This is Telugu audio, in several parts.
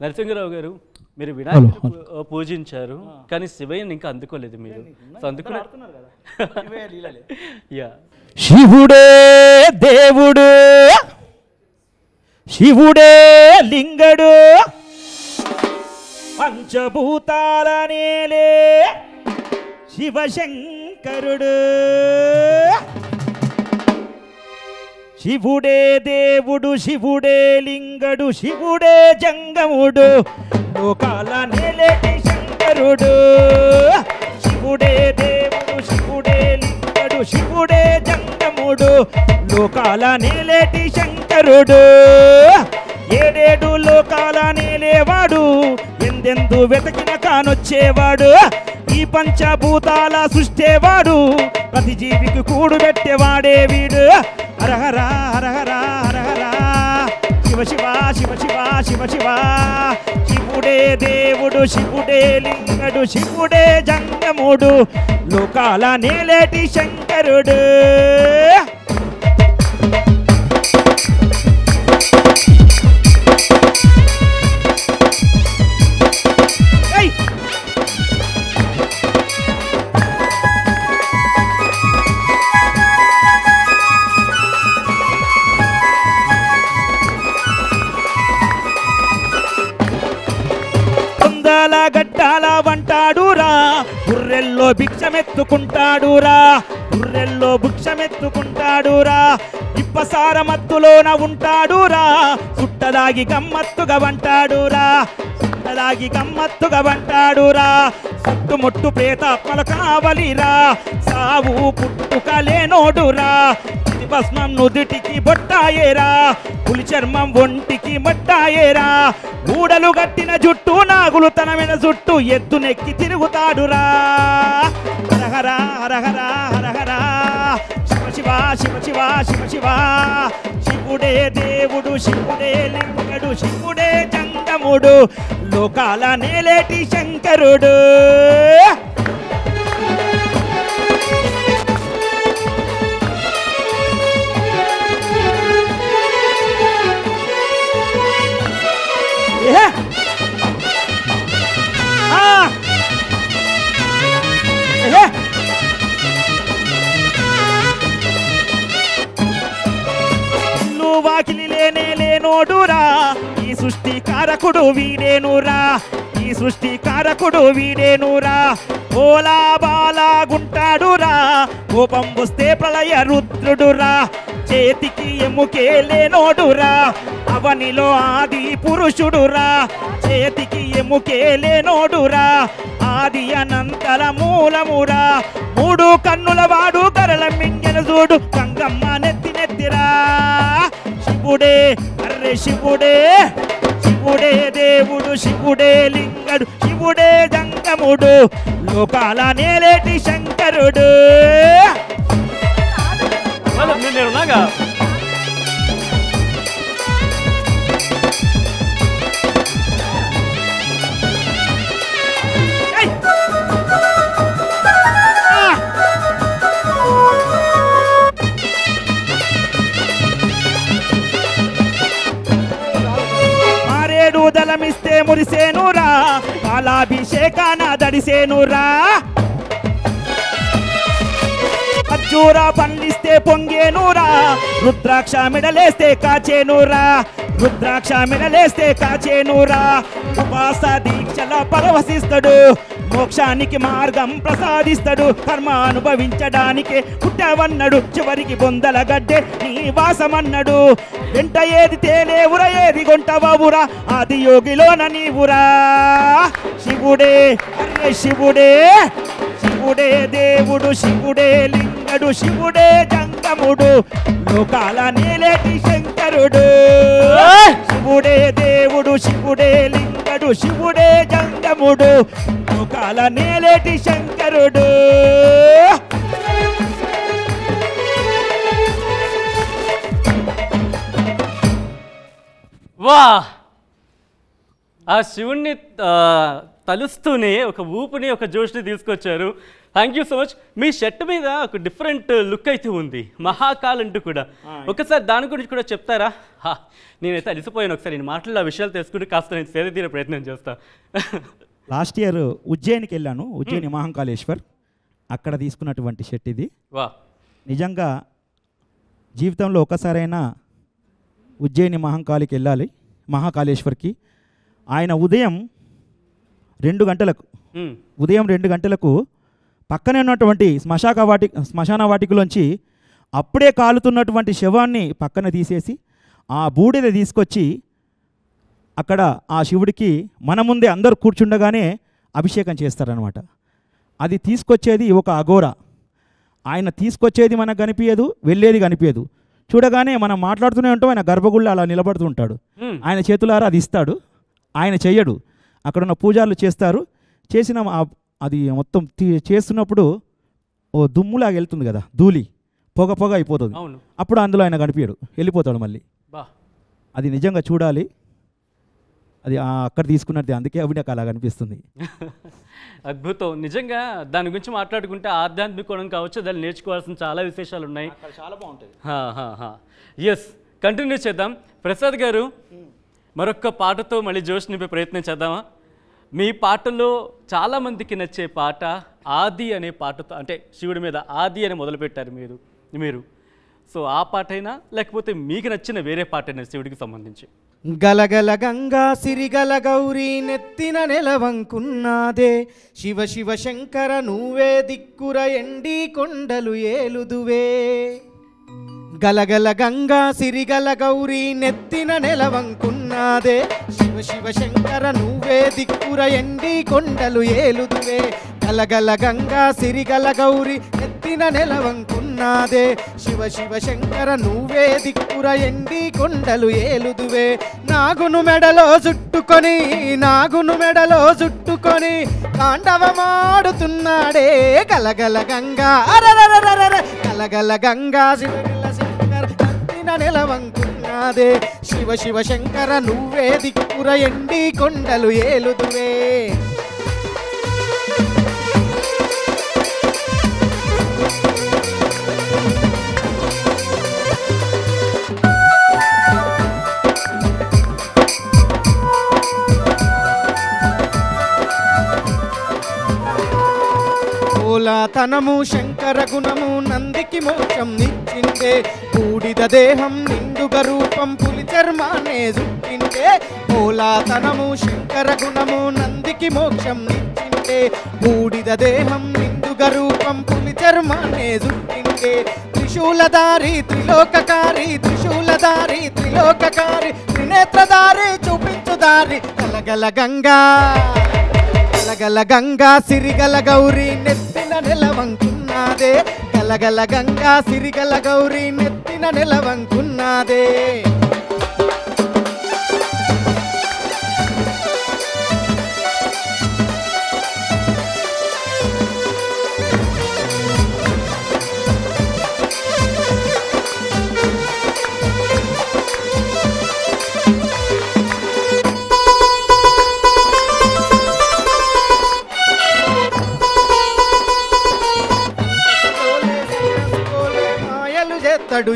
నరసింహరావు గారు మీరు వినాయకుడు పూజించారు కానీ శివయ్యని ఇంకా అందుకోలేదు మీరు సో అందుకునే యా శివుడే దేవుడు శివుడే లింగడు పంచభూతాల నేలే శివశంకరుడు శివుడే దేవుడు శివుడే లింగడు శివుడే జంగముడు లోకాల నేలేటి శంకరుడు శివుడే దేవుడు శివుడే లింగడు శివుడే జంగముడు లోకాల నేలేటి శంకరుడు ఏడేడు లోకాల నేలేవాడు ఎందెందు వెతకిన కానొచ్చేవాడు ఈ పంచభూతాల సృష్టేవాడు ప్రతి జీవికి కూడు పెట్టేవాడే వీడు హరహర హరహర హరహర శివ శివ శివ శివ శివ శివ శివుడే దేవుడు శివుడే లింగడు శివుడే జంగముడు లోకాల నేలేటి శంకరుడు గడ్డాల వంటాడురా గుర్రెల్లో భిక్షమెత్తుకుంటాడురా గుర్రెల్లో భిక్షమెత్తుకుంటాడురా ఇప్పసార మత్తులోన ఉంటాడురా సుట్టదాగి గమ్మత్తుగా వంటాడురా సుట్టదాగి గమ్మత్తుగా వంటాడురా చుట్టుముట్టు ప్రేతాత్మల కావలిరా సావు పుట్టుక లేనోడురా భస్మం నుదుటికి బొట్టాయేరా పులి చర్మం ఒంటికి మట్టాయేరా ఊడలు గట్టిన జుట్టు నాగులు తనమైన జుట్టు ఎద్దునెక్కి తిరుగుతాడురా హరహర హరహర హరహర శివ శివ శివ శివ శివ శివ శివుడే దేవుడు శివుడే లింగడు శివుడే జంగముడు లోకాల నేలేటి శంకరుడు వాకిలి లేనే లేనోడురా ఈ సృష్టి కారకుడు వీడేనురా ఈ సృష్టి కారకుడు వీడేనురా ఓలా బాలా గుంటాడురా కోపం వస్తే ప్రళయ రుద్రుడురా చేతికి ఎముకే లేనోడురా అవనిలో ఆది పురుషుడురా చేతికి ఎముకే లేనోడురా ఆది అనంతర మూలమురా మూడు కన్నుల వాడు కరల మింగెన చూడు గంగమ్మ నెత్తి నెత్తిరా శివుడే అర్రే శివుడే శివుడే దేవుడు శివుడే లింగడు శివుడే జంగముడు లోకాల నేలేటి శంకరుడు నేనున్నాగా దళమిస్తే మురిసేనురా పాలాభిషేకాన దడిసేనురా ఖర్జూర పండిస్తే పొంగేనురా రుద్రాక్ష మెడలేస్తే కాచేనురా రుద్రాక్ష మెడలేస్తే కాచేనురా ఉపాస దీక్షల పరవశిస్తాడు మోక్షానికి మార్గం ప్రసాదిస్తాడు కర్మ అనుభవించడానికే పుట్టవన్నాడు చివరికి బొందల గడ్డే నీ వాసమన్నాడు వెంట ఏది తేలేవురా ఏది గొంటవావురా ఆది యోగిలోన నీవురా శివుడే అరే శివుడే శివుడే దేవుడు శివుడే లింగడు శివుడే జంగముడు లోకాల నేలేటి శంకరుడు శివుడే దేవుడు శివుడే లింగడు శివుడే జంగముడు లోకాల నేలేటి శంకరుడు వా ఆ శివుణ్ణి తలుస్తూనే ఒక ఊపుని ఒక జోష్ని తీసుకొచ్చారు thank you so much. Me shirt మీద ఒక డిఫరెంట్ లుక్ అయితే ఉంది, మహాకాల్ అంటూ కూడా. ఒకసారి దాని గురించి కూడా చెప్తారా? నేనైతే అలిసిపోయాను. ఒకసారి నేను మాట్లాడే ఆ విషయాలు తెలుసుకుంటే కాస్త నేను సేద తీరే ప్రయత్నం చేస్తా. లాస్ట్ ఇయర్ ఉజ్జయినికి వెళ్ళాను, ఉజ్జయిని మహాకాళేశ్వర్, అక్కడ తీసుకున్నటువంటి షర్ట్ ఇది. వా, నిజంగా జీవితంలో ఒకసారైనా ఉజ్జయిని మహాకాళికి వెళ్ళాలి, మహాకాళేశ్వర్కి. ఆయన ఉదయం 2 గంటలకు పక్కనే ఉన్నటువంటి శ్మశాన వాటికలోంచి అప్పుడే కాలుతున్నటువంటి శవాన్ని పక్కన తీసేసి ఆ బూడిద తీసుకొచ్చి అక్కడ ఆ శివుడికి మన ముందే అందరూ కూర్చుండగానే అభిషేకం చేస్తారనమాట. అది తీసుకొచ్చేది ఒక అఘోర. ఆయన తీసుకొచ్చేది మనకు కనిపించదు, వెళ్ళేది కనిపించదు. చూడగానే మనం మాట్లాడుతూనే ఉంటాం, ఆయన గర్భగుళ్ళ అలా నిలబడుతూ ఉంటాడు. ఆయన చేతులారా అది ఇస్తాడు, ఆయన చెయ్యడు. అక్కడ ఉన్న పూజారులు చేస్తారు. చేసిన అది మొత్తం చేస్తున్నప్పుడు ఓ దుమ్ములాగా వెళ్తుంది కదా, ధూళి పొగ అయిపోతుంది. అప్పుడు అందులో ఆయన కనిపించడు, వెళ్ళిపోతాడు మళ్ళీ. అది నిజంగా చూడాలి, అది అక్కడ తీసుకున్నది, అందుకే అవి నాకు అలా కనిపిస్తుంది. అద్భుతం. నిజంగా దాని గురించి మాట్లాడుకుంటే ఆధ్యాత్మిక కోణం కావచ్చు, దాన్ని నేర్చుకోవాల్సిన చాలా విశేషాలు ఉన్నాయి. చాలా బాగుంటుంది. ఎస్, కంటిన్యూ చేద్దాం. ప్రసాద్ గారు, మరొక పాటతో మళ్ళీ జోష్ నింపే ప్రయత్నం చేద్దామా? మీ పాటలో చాలామందికి నచ్చే పాట ఆది అనే పాటతో, అంటే శివుడి మీద ఆది అని మొదలుపెట్టారు మీరు. సో ఆ పాటైనా లేకపోతే మీకు నచ్చిన వేరే పాటైనా శివుడికి సంబంధించి? గలగల గంగా సిరిగల గౌరీ నెత్తిన నెలవంకున్నాదే, శివ శివ శంకర నువ్వే దిక్కుర ఎండి కొండలు ఏలుదువే. గలగల గంగా సిరిగల గౌరీ నెత్తిన నెలవంకున్నాదే, శివ శివ శంకర నువ్వే దిక్కుర ఎండి కొండలు ఏలుదువే. గలగల గంగా సిరిగల గౌరీ నెత్తిన నెలవంకున్నాదే, శివ శివ శంకర నువ్వే దిక్కుర ఎండి కొండలు ఏలుదువే. నాగును మెడలో చుట్టుకొని తాండవమాడుతున్నాడే గలగల గంగా, అరరరరర గలగల గంగా సిరిగల శంకర నెత్తిన నెలవంకున్నాదే, శివ శివ శంకర నువ్వే దిక్కుర ఎండి కొండలు ఏలుదువే. తనము శంకర గుణము నందికి మోక్షం నిచ్చిందే, బూడిద దేహం నిండుగ రూపం పులి చర్మానే జుట్టిందే. తనము శంకర గుణము నందికి మోక్షం నిచ్చిందే, బూడిద దేహం నిండుగ రూపం పులి చర్మానే జుట్టిందే. త్రిశూలధారి త్రిలోకకారి త్రినేత్రధారి చూపించుదారి గలగల గంగా, గలగల గంగా సిరిగల గౌరీ నెత్తిన నెలవంకున్నాదే, గలగల గంగా సిరిగల గౌరీ నెత్తిన నెలవంకున్నాదే.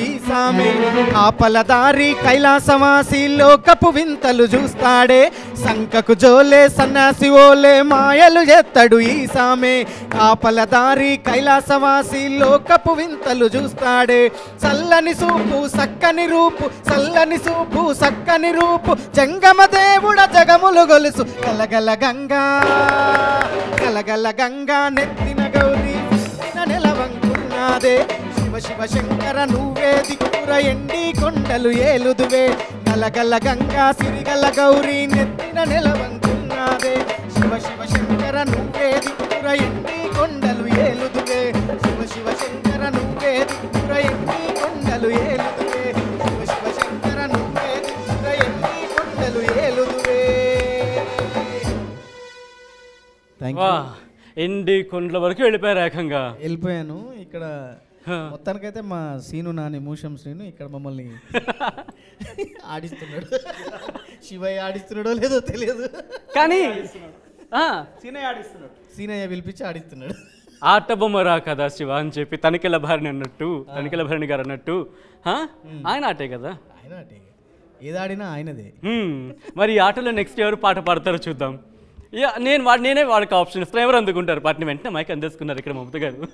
ఈ సామి ఆపలదారి కైలాసవాసి లోకపు వింతలు చూస్తాడే, సంకకు జోలే సన్యాసి ఓలే మాయలు చేస్తాడు ఈ సామి. ఆపలదారి కైలాసవాసి లోకపు వింతలు చూస్తాడే, చల్లని సూపు సక్కని రూపు జంగమ దేవుడ జగములు గొలుసు గలగల గంగా నెత్తిన గౌరీ నెలవంకున్నాదే, శివ శివ శంకర నువ్వే దిక్కుర ఎండి కొండలు ఏలుదువే. గలగల గంగా సిరిగల గౌరీ నెత్తిన నెలవంకున్నాదే, శివ శివ శంకర నువ్వే దిక్కుర ఎండి కొండలు ఏలుదువే. శివ శివ శంకర నువ్వే దిక్కుర ఎండి కొండలు ఏలుదువే. శివ శివ శంకర నువ్వే దిక్కుర ఎండి కొండలు ఏలుదువే. ఎండి కొండల వరకు వెళ్ళిపోయారు, ఏకంగా వెళ్ళిపోయాను. ఇక్కడ మొత్తానికైతే మా సీను నాని మూషం శ్రీను ఇక్కడ మమ్మల్ని ఆడిస్తున్నాడు. శివయ్య ఆడిస్తున్నాడో లేదో తెలియదు, కానీ సీనయ్య పిలిపించి ఆడిస్తున్నాడు. ఆట బొమ్మరా కదా శివ అని చెప్పి తనికెళ్ళ భరణి అన్నట్టు, తనికెళ్ళ భరణి గారు అన్నట్టు ఆయన ఆటే కదా. ఆయన ఆటే, ఏదాడినా ఆయనదే. మరి ఈ ఆటలో నెక్స్ట్ ఎవరు పాట పాడతారో చూద్దాం. నేనే వాళ్ళకి ఆప్షన్ ఇస్తాను. ఎవరు అందుకుంటారు పాటని? వెంటనే మైక్ అందేసుకున్నారు ఇక్కడ మమత గారు.